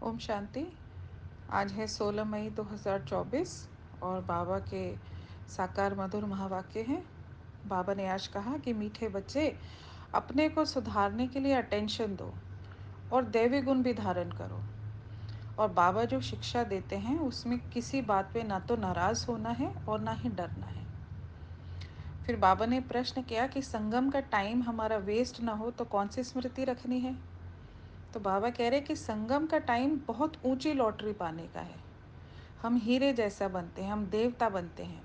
ओम शांति। आज है 16 मई 2024 और बाबा के साकार मधुर महावाक्य हैं। बाबा ने आज कहा कि मीठे बच्चे, अपने को सुधारने के लिए अटेंशन दो और दैवी गुण भी धारण करो। और बाबा जो शिक्षा देते हैं उसमें किसी बात पे ना तो नाराज होना है और ना ही डरना है। फिर बाबा ने प्रश्न किया कि संगम का टाइम हमारा वेस्ट ना हो तो कौन सी स्मृति रखनी है। तो बाबा कह रहे कि संगम का टाइम बहुत ऊंची लॉटरी पाने का है। हम हीरे जैसा बनते हैं, हम देवता बनते हैं।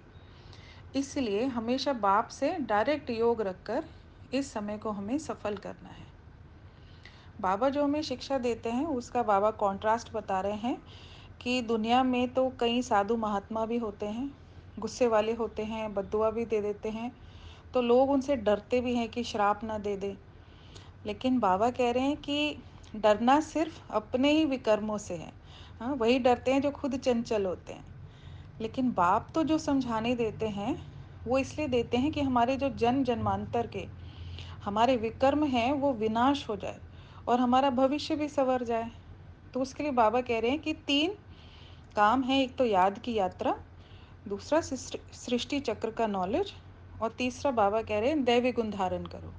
इसलिए हमेशा बाप से डायरेक्ट योग रखकर इस समय को हमें सफल करना है। बाबा जो हमें शिक्षा देते हैं उसका बाबा कॉन्ट्रास्ट बता रहे हैं कि दुनिया में तो कई साधु महात्मा भी होते हैं, गुस्से वाले होते हैं, बद्दुआ भी दे देते हैं, तो लोग उनसे डरते भी हैं कि श्राप ना दे दे। लेकिन बाबा कह रहे हैं कि डरना सिर्फ अपने ही विकर्मों से है। हाँ, वही डरते हैं जो खुद चंचल होते हैं। लेकिन बाप तो जो समझाने देते हैं वो इसलिए देते हैं कि हमारे जो जन्म जन्मांतर के हमारे विकर्म हैं वो विनाश हो जाए और हमारा भविष्य भी संवर जाए। तो उसके लिए बाबा कह रहे हैं कि 3 काम हैं। एक तो याद की यात्रा, दूसरा सृष्टि चक्र का नॉलेज, और तीसरा बाबा कह रहे हैं दैवी गुण धारण करो।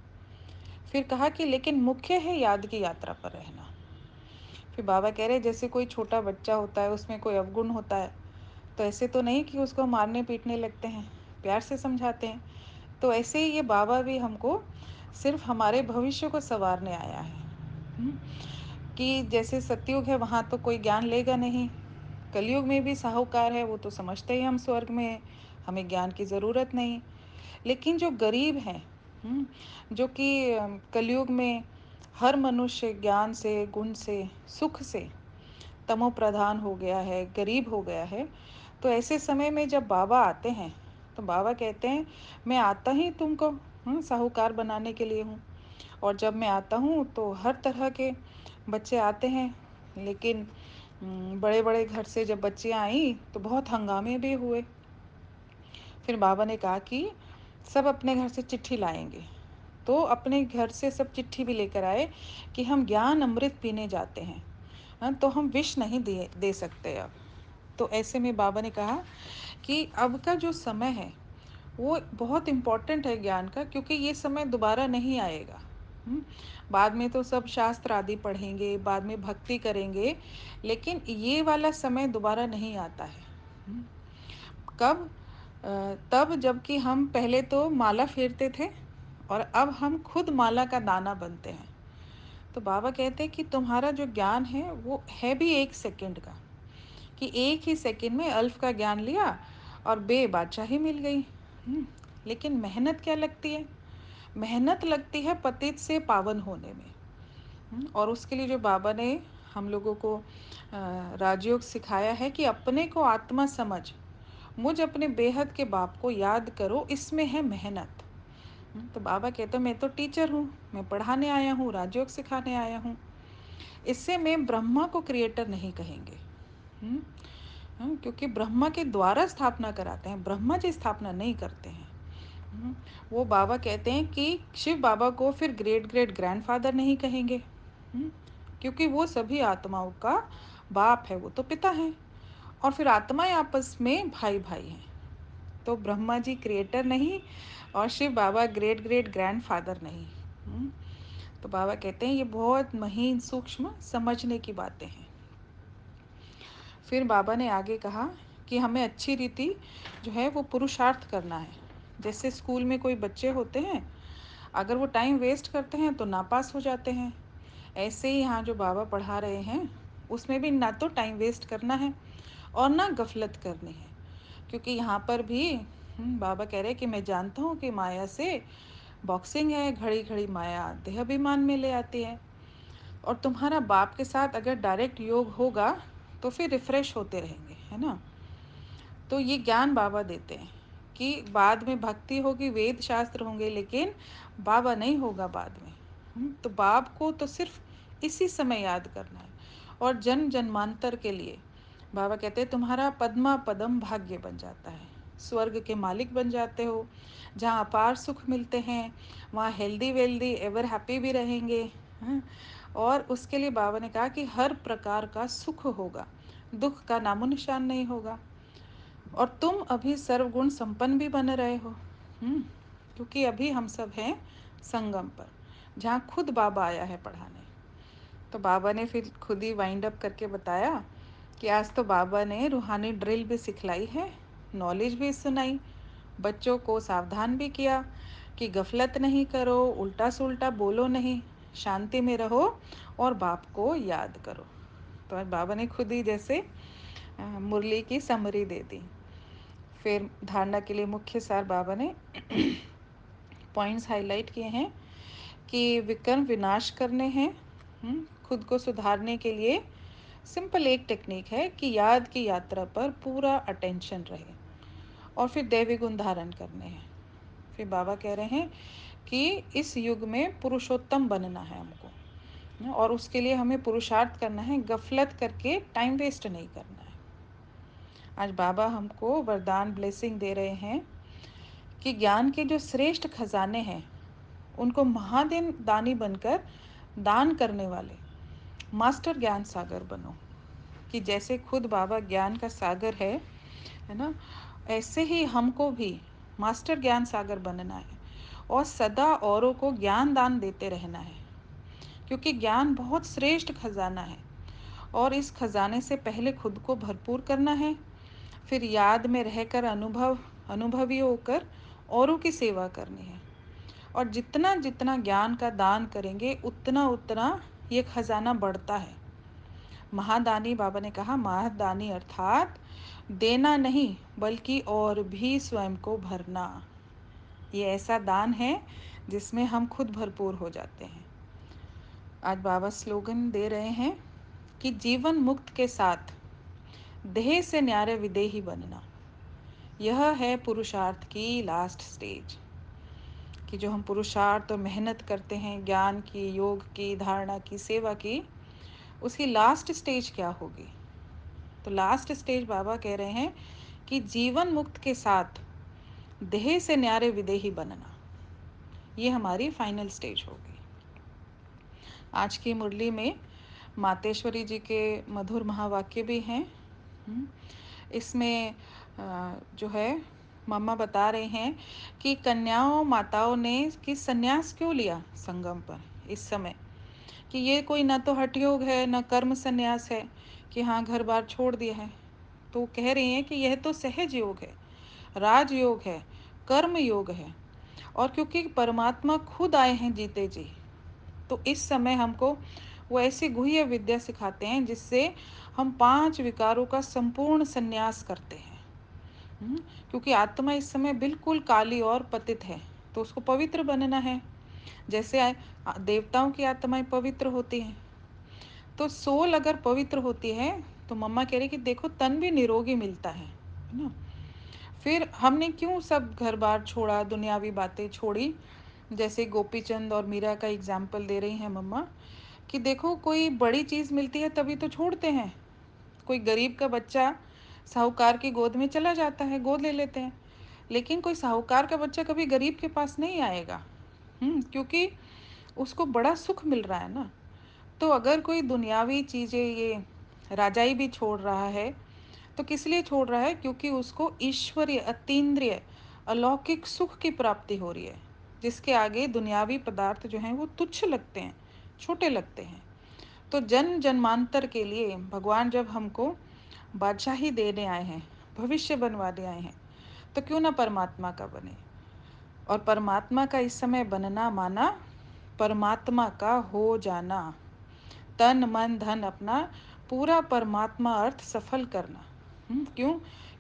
फिर कहा कि लेकिन मुख्य है याद की यात्रा पर रहना। फिर बाबा कह रहे हैं जैसे कोई छोटा बच्चा होता है, उसमें कोई अवगुण होता है तो ऐसे तो नहीं कि उसको मारने पीटने लगते हैं, प्यार से समझाते हैं। तो ऐसे ही ये बाबा भी हमको सिर्फ हमारे भविष्य को संवारने आया है। हम्म, कि जैसे सतयुग है वहाँ तो कोई ज्ञान लेगा नहीं, कलयुग में भी साहूकार है, वो तो समझते ही हम स्वर्ग में हैं, हमें ज्ञान की ज़रूरत नहीं। लेकिन जो गरीब हैं, जो कि कलयुग में हर मनुष्य ज्ञान से, गुण से, सुख से तमो प्रधान हो गया है, गरीब हो गया है, तो ऐसे समय में जब बाबा आते हैं तो बाबा कहते हैं मैं आता ही तुमको साहूकार बनाने के लिए हूँ। और जब मैं आता हूँ तो हर तरह के बच्चे आते हैं। लेकिन बड़े बड़े घर से जब बच्चियाँ आई तो बहुत हंगामे भी हुए। फिर बाबा ने कहा कि सब अपने घर से चिट्ठी लाएंगे, तो अपने घर से सब चिट्ठी भी लेकर आए कि हम ज्ञान अमृत पीने जाते हैं। हाँ, तो हम विष नहीं दे सकते अब। तो ऐसे में बाबा ने कहा कि अब का जो समय है वो बहुत इम्पोर्टेंट है ज्ञान का, क्योंकि ये समय दोबारा नहीं आएगा। बाद में तो सब शास्त्र आदि पढ़ेंगे, बाद में भक्ति करेंगे, लेकिन ये वाला समय दोबारा नहीं आता है। कब? तब जबकि हम पहले तो माला फेरते थे और अब हम खुद माला का दाना बनते हैं। तो बाबा कहते हैं कि तुम्हारा जो ज्ञान है वो है भी 1 सेकंड का, कि एक ही सेकंड में अल्फ का ज्ञान लिया और बे बादशाही मिल गई। लेकिन मेहनत क्या लगती है? मेहनत लगती है पतित से पावन होने में। और उसके लिए जो बाबा ने हम लोगों को राजयोग सिखाया है कि अपने को आत्मा समझ, मुझ अपने बेहद के बाप को याद करो, इसमें है मेहनत। तो बाबा कहते मैं तो टीचर हूँ, मैं पढ़ाने आया हूँ, राजयोग सिखाने आया हूँ। इससे मैं ब्रह्मा को क्रिएटर नहीं कहेंगे। क्योंकि ब्रह्मा के द्वारा स्थापना कराते हैं, ब्रह्मा जी स्थापना नहीं करते हैं। वो बाबा कहते हैं कि शिव बाबा को फिर ग्रेट ग्रेट ग्रैंडफादर नहीं कहेंगे, क्योंकि वो सभी आत्माओं का बाप है, वो तो पिता है। और फिर आत्माएं आपस में भाई भाई हैं। तो ब्रह्मा जी क्रिएटर नहीं और शिव बाबा ग्रेट ग्रेट ग्रैंडफादर नहीं। तो बाबा कहते हैं ये बहुत महीन सूक्ष्म समझने की बातें हैं। फिर बाबा ने आगे कहा कि हमें अच्छी रीति जो है वो पुरुषार्थ करना है। जैसे स्कूल में कोई बच्चे होते हैं, अगर वो टाइम वेस्ट करते हैं तो नापास हो जाते हैं। ऐसे ही यहाँ जो बाबा पढ़ा रहे हैं उसमें भी ना तो टाइम वेस्ट करना है और ना गफलत करनी है। क्योंकि यहाँ पर भी बाबा कह रहे हैं कि मैं जानता हूँ कि माया से बॉक्सिंग है, घड़ी घड़ी माया देह अभिमान में ले आती है। और तुम्हारा बाप के साथ अगर डायरेक्ट योग होगा तो फिर रिफ्रेश होते रहेंगे, है ना। तो ये ज्ञान बाबा देते हैं कि बाद में भक्ति होगी, वेद शास्त्र होंगे, लेकिन बाबा नहीं होगा बाद में। तो बाप को तो सिर्फ इसी समय याद करना है। और जन्म जन्मांतर के लिए बाबा कहते हैं तुम्हारा पद्मा पदम भाग्य बन जाता है, स्वर्ग के मालिक बन जाते हो, जहाँ अपार सुख मिलते हैं, वहाँ हेल्दी वेल्दी एवर हैप्पी भी रहेंगे। हाँ, और उसके लिए बाबा ने कहा कि हर प्रकार का सुख होगा, दुख का नामो निशान नहीं होगा, और तुम अभी सर्वगुण संपन्न भी बन रहे हो। क्योंकि अभी हम सब हैं संगम पर, जहाँ खुद बाबा आया है पढ़ाने। तो बाबा ने फिर खुद ही वाइंड अप करके बताया कि आज तो बाबा ने रूहानी ड्रिल भी सिखलाई है, नॉलेज भी सुनाई, बच्चों को सावधान भी किया कि गफलत नहीं करो, उल्टा सुल्टा बोलो नहीं, शांति में रहो और बाप को याद करो। तो आज बाबा ने खुद ही जैसे मुरली की समरी दे दी। फिर धारणा के लिए मुख्य सार बाबा ने पॉइंट्स हाईलाइट किए हैं कि विकर्म विनाश करने हैं। खुद को सुधारने के लिए सिंपल एक टेक्निक है कि याद की यात्रा पर पूरा अटेंशन रहे, और फिर दैवी गुण धारण करने हैं। फिर बाबा कह रहे हैं कि इस युग में पुरुषोत्तम बनना है हमको, और उसके लिए हमें पुरुषार्थ करना है, गफलत करके टाइम वेस्ट नहीं करना है। आज बाबा हमको वरदान ब्लेसिंग दे रहे हैं कि ज्ञान के जो श्रेष्ठ खजाने हैं उनको महादिन दानी बनकर दान करने वाले मास्टर ज्ञान सागर बनो। कि जैसे खुद बाबा ज्ञान का सागर है ना, ऐसे ही हमको भी मास्टर ज्ञान सागर बनना है और सदा औरों को ज्ञान दान देते रहना है, क्योंकि ज्ञान बहुत श्रेष्ठ खजाना है और इस खजाने से पहले खुद को भरपूर करना है, फिर याद में रहकर अनुभवी होकर औरों की सेवा करनी है। और जितना जितना ज्ञान का दान करेंगे उतना उतना ये खजाना बढ़ता है। महादानी, बाबा ने कहा महादानी अर्थात देना नहीं बल्कि और भी स्वयं को भरना। ये ऐसा दान है जिसमें हम खुद भरपूर हो जाते हैं। आज बाबा स्लोगन दे रहे हैं कि जीवन मुक्त के साथ देह से न्यारे विदेही बनना, यह है पुरुषार्थ की लास्ट स्टेज। कि जो हम पुरुषार्थ और मेहनत करते हैं ज्ञान की, योग की, धारणा की, सेवा की, उसकी लास्ट स्टेज क्या होगी। तो लास्ट स्टेज बाबा कह रहे हैं कि जीवन मुक्त के साथ देह से न्यारे विदेही बनना, ये हमारी फाइनल स्टेज होगी। आज की मुरली में मातेश्वरी जी के मधुर महावाक्य भी हैं। इसमें जो है मम्मा बता रहे हैं कि कन्याओं माताओं ने कि संन्यास क्यों लिया संगम पर इस समय, कि ये कोई ना तो हठ योग है ना कर्म संन्यास है कि हाँ घर बार छोड़ दिया है। तो कह रही हैं कि यह तो सहज योग है, राजयोग है, कर्म योग है, और क्योंकि परमात्मा खुद आए हैं जीते जी, तो इस समय हमको वो ऐसी गुह्य विद्या सिखाते हैं जिससे हम 5 विकारों का संपूर्ण संन्यास करते हैं। क्योंकि आत्मा इस समय बिल्कुल काली और पतित है, तो उसको पवित्र बनना है। जैसे देवताओं की आत्माएं पवित्र होती हैं, तो सोल अगर पवित्र होती है तो मम्मा कह रही कि देखो तन भी निरोगी मिलता है ना। फिर हमने क्यों सब घर बार छोड़ा, दुनियावी बातें छोड़ी, जैसे गोपीचंद और मीरा का एग्जाम्पल दे रही हैं मम्मा, कि देखो कोई बड़ी चीज़ मिलती है तभी तो छोड़ते हैं। कोई गरीब का बच्चा साहूकार की गोद में चला जाता है, गोद ले लेते हैं, लेकिन कोई साहूकार का बच्चा कभी गरीब के पास नहीं आएगा। क्योंकि उसको बड़ा सुख मिल रहा है ना। तो अगर कोई दुनियावी चीज़ें, ये राजाई भी छोड़ रहा है तो किस लिए छोड़ रहा है, क्योंकि उसको ईश्वरीय अतीन्द्रिय अलौकिक सुख की प्राप्ति हो रही है, जिसके आगे दुनियावी पदार्थ जो हैं वो तुच्छ लगते हैं, छोटे लगते हैं। तो जन्म जन्मांतर के लिए भगवान जब हमको बादशाही देने आए हैं, भविष्य बनवाने आए हैं, तो क्यों ना परमात्मा का बने। और परमात्मा का इस समय बनना माना परमात्मा का हो जाना, तन मन धन अपना पूरा परमात्मा अर्थ सफल करना। क्यों?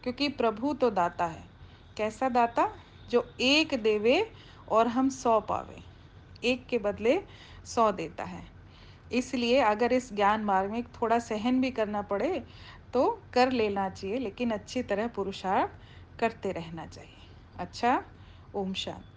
क्योंकि प्रभु तो दाता है। कैसा दाता? जो एक देवे और हम 100 पावे, एक के बदले 100 देता है। इसलिए अगर इस ज्ञान मार्ग में थोड़ा सहन भी करना पड़े तो कर लेना चाहिए, लेकिन अच्छी तरह पुरुषार्थ करते रहना चाहिए। अच्छा, ओम शांति।